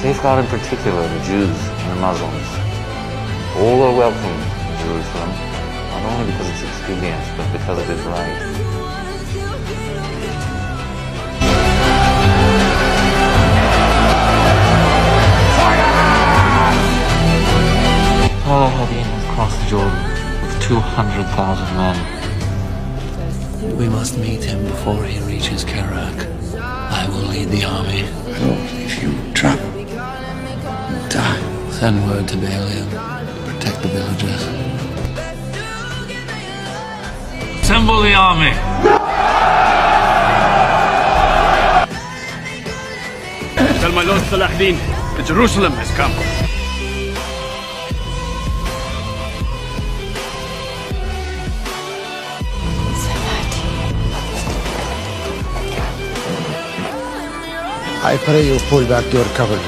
Safeguard in particular the Jews and the Muslims. All are welcome in Jerusalem, not only because it's expedient, but because it is right. Salahudin has crossed Jordan with 200,000 men. We must meet him before he reaches Kerak. I will lead the army. Well, if you trap, you die. Send word to Baldwin. Protect the villagers. Assemble the army. Tell my lord Salahudin that Jerusalem has come. I pray you pull back your cavalry.